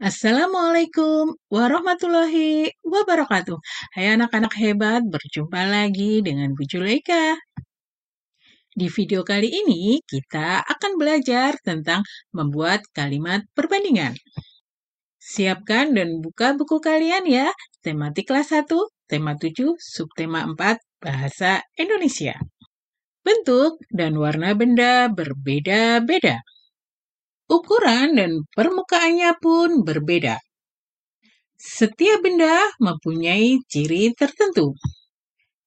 Assalamualaikum warahmatullahi wabarakatuh. Hai anak-anak hebat, berjumpa lagi dengan Bu Juleika. Di video kali ini kita akan belajar tentang membuat kalimat perbandingan. Siapkan dan buka buku kalian ya. Tematik kelas 1, tema 7, subtema 4, bahasa Indonesia. Bentuk dan warna benda berbeda-beda. Ukuran dan permukaannya pun berbeda. Setiap benda mempunyai ciri tertentu.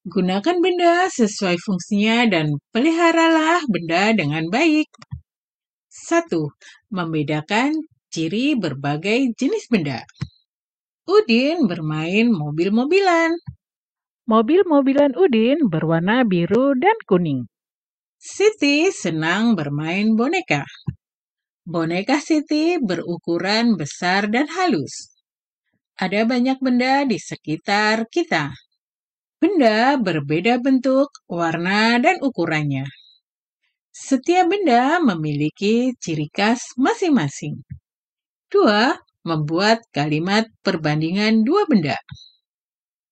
Gunakan benda sesuai fungsinya dan peliharalah benda dengan baik. 1. Membedakan ciri berbagai jenis benda. Udin bermain mobil-mobilan. Mobil-mobilan Udin berwarna biru dan kuning. Siti senang bermain boneka. Boneka Siti berukuran besar dan halus. Ada banyak benda di sekitar kita. Benda berbeda bentuk, warna, dan ukurannya. Setiap benda memiliki ciri khas masing-masing. 2. Membuat kalimat perbandingan dua benda.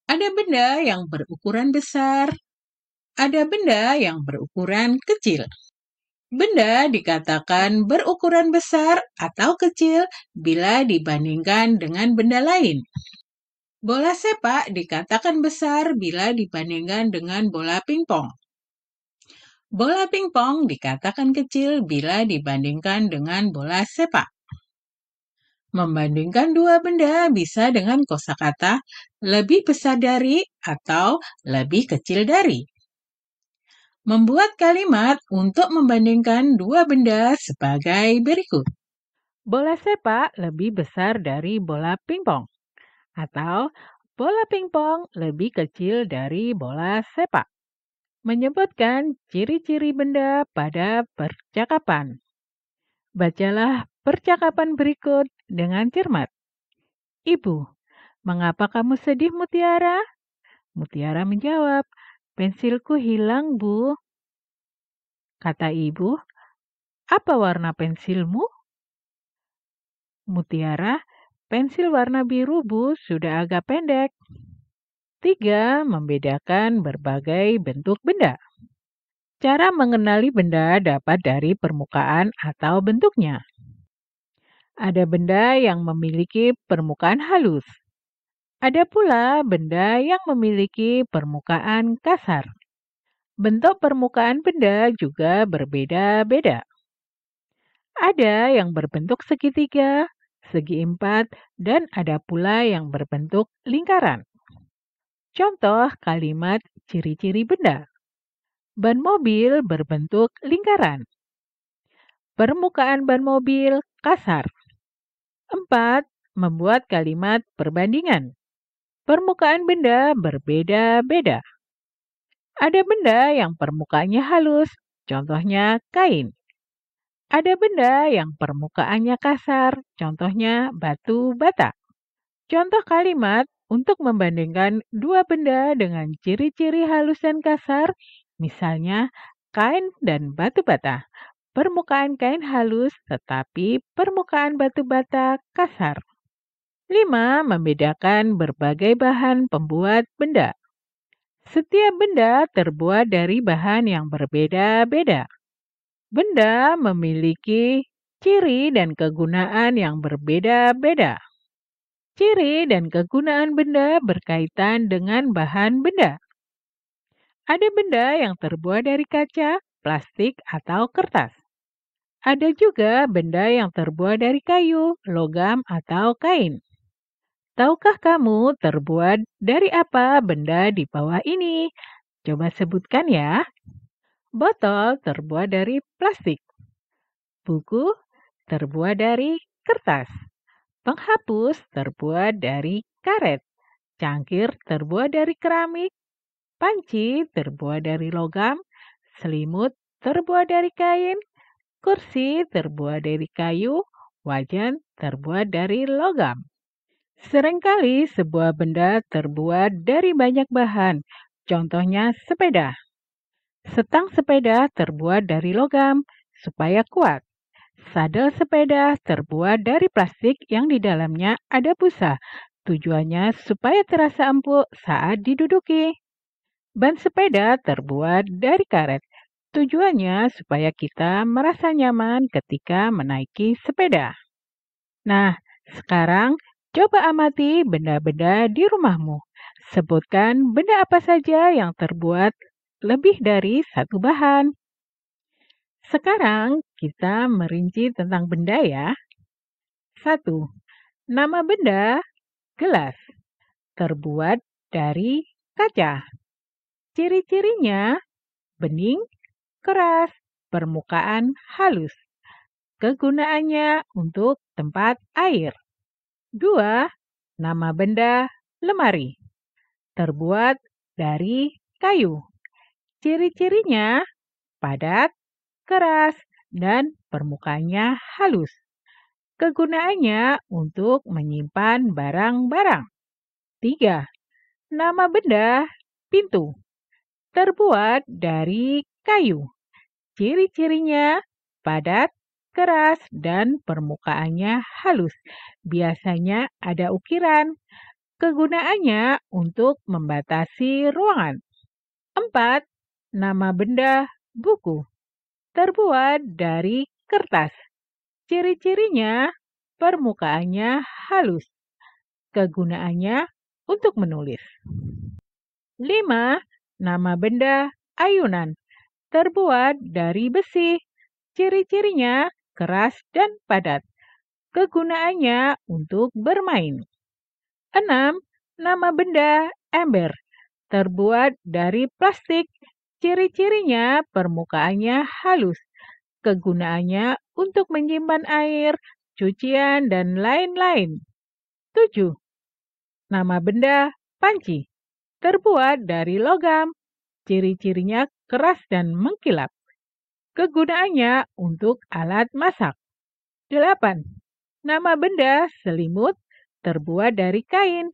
Ada benda yang berukuran besar, ada benda yang berukuran kecil. Benda dikatakan berukuran besar atau kecil bila dibandingkan dengan benda lain. Bola sepak dikatakan besar bila dibandingkan dengan bola pingpong. Bola pingpong dikatakan kecil bila dibandingkan dengan bola sepak. Membandingkan dua benda bisa dengan kosakata lebih besar dari atau lebih kecil dari. Membuat kalimat untuk membandingkan dua benda sebagai berikut. Bola sepak lebih besar dari bola pingpong. Atau bola pingpong lebih kecil dari bola sepak. Menyebutkan ciri-ciri benda pada percakapan. Bacalah percakapan berikut dengan cermat. Ibu, mengapa kamu sedih, Mutiara? Mutiara menjawab, pensilku hilang, Bu. Kata ibu, apa warna pensilmu? Mutiara, pensil warna biru, Bu, sudah agak pendek. 3. Membedakan berbagai bentuk benda. Cara mengenali benda dapat dari permukaan atau bentuknya. Ada benda yang memiliki permukaan halus. Ada pula benda yang memiliki permukaan kasar. Bentuk permukaan benda juga berbeda-beda. Ada yang berbentuk segitiga, segi empat, dan ada pula yang berbentuk lingkaran. Contoh kalimat ciri-ciri benda. Ban mobil berbentuk lingkaran. Permukaan ban mobil kasar. 4. Membuat kalimat perbandingan. Permukaan benda berbeda-beda. Ada benda yang permukaannya halus, contohnya kain. Ada benda yang permukaannya kasar, contohnya batu bata. Contoh kalimat untuk membandingkan dua benda dengan ciri-ciri halus dan kasar, misalnya kain dan batu bata. Permukaan kain halus tetapi permukaan batu bata kasar. 5. Membedakan berbagai bahan pembuat benda. Setiap benda terbuat dari bahan yang berbeda-beda. Benda memiliki ciri dan kegunaan yang berbeda-beda. Ciri dan kegunaan benda berkaitan dengan bahan benda. Ada benda yang terbuat dari kaca, plastik, atau kertas. Ada juga benda yang terbuat dari kayu, logam, atau kain. Tahukah kamu terbuat dari apa benda di bawah ini? Coba sebutkan ya. Botol terbuat dari plastik. Buku terbuat dari kertas. Penghapus terbuat dari karet. Cangkir terbuat dari keramik. Panci terbuat dari logam. Selimut terbuat dari kain. Kursi terbuat dari kayu. Wajan terbuat dari logam. Seringkali sebuah benda terbuat dari banyak bahan, contohnya sepeda. Setang sepeda terbuat dari logam supaya kuat. Sadel sepeda terbuat dari plastik yang di dalamnya ada busa. Tujuannya supaya terasa empuk saat diduduki. Ban sepeda terbuat dari karet. Tujuannya supaya kita merasa nyaman ketika menaiki sepeda. Nah, sekarang coba amati benda-benda di rumahmu. Sebutkan benda apa saja yang terbuat lebih dari satu bahan. Sekarang kita merinci tentang benda ya. 1. Nama benda gelas, terbuat dari kaca. Ciri-cirinya bening, keras, permukaan halus. Kegunaannya untuk tempat air. 2. Nama benda lemari, terbuat dari kayu. Ciri-cirinya padat, keras, dan permukaannya halus. Kegunaannya untuk menyimpan barang-barang. 3. Nama benda pintu, terbuat dari kayu. Ciri-cirinya padat, keras, dan permukaannya halus. Biasanya ada ukiran. Kegunaannya untuk membatasi ruangan. 4. Nama benda buku, terbuat dari kertas. Ciri-cirinya permukaannya halus. Kegunaannya untuk menulis. 5. Nama benda ayunan, terbuat dari besi. Ciri-cirinya keras dan padat. Kegunaannya untuk bermain. 6. Nama benda ember, terbuat dari plastik. Ciri-cirinya permukaannya halus. Kegunaannya untuk menyimpan air, cucian, dan lain-lain. 7. Nama benda panci, terbuat dari logam. Ciri-cirinya keras dan mengkilap. Kegunaannya untuk alat masak. 8. Nama benda selimut, terbuat dari kain.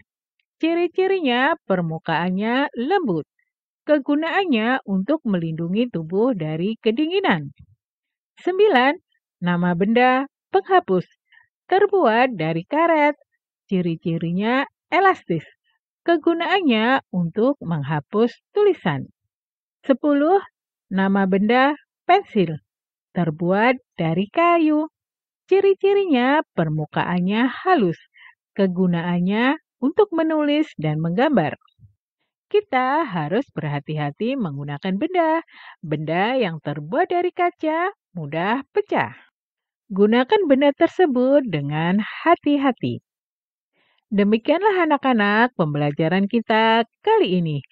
Ciri-cirinya permukaannya lembut. Kegunaannya untuk melindungi tubuh dari kedinginan. 9. Nama benda penghapus, terbuat dari karet. Ciri-cirinya elastis. Kegunaannya untuk menghapus tulisan. 10. Nama benda pensil, terbuat dari kayu. Ciri-cirinya permukaannya halus. Kegunaannya untuk menulis dan menggambar. Kita harus berhati-hati menggunakan benda. Benda yang terbuat dari kaca mudah pecah. Gunakan benda tersebut dengan hati-hati. Demikianlah anak-anak pembelajaran kita kali ini.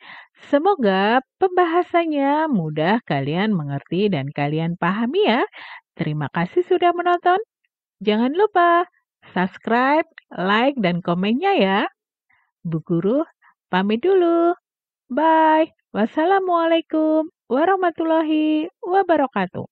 Semoga pembahasannya mudah kalian mengerti dan kalian pahami ya. Terima kasih sudah menonton. Jangan lupa subscribe, like, dan komennya ya. Bu Guru pamit dulu. Bye. Wassalamualaikum warahmatullahi wabarakatuh.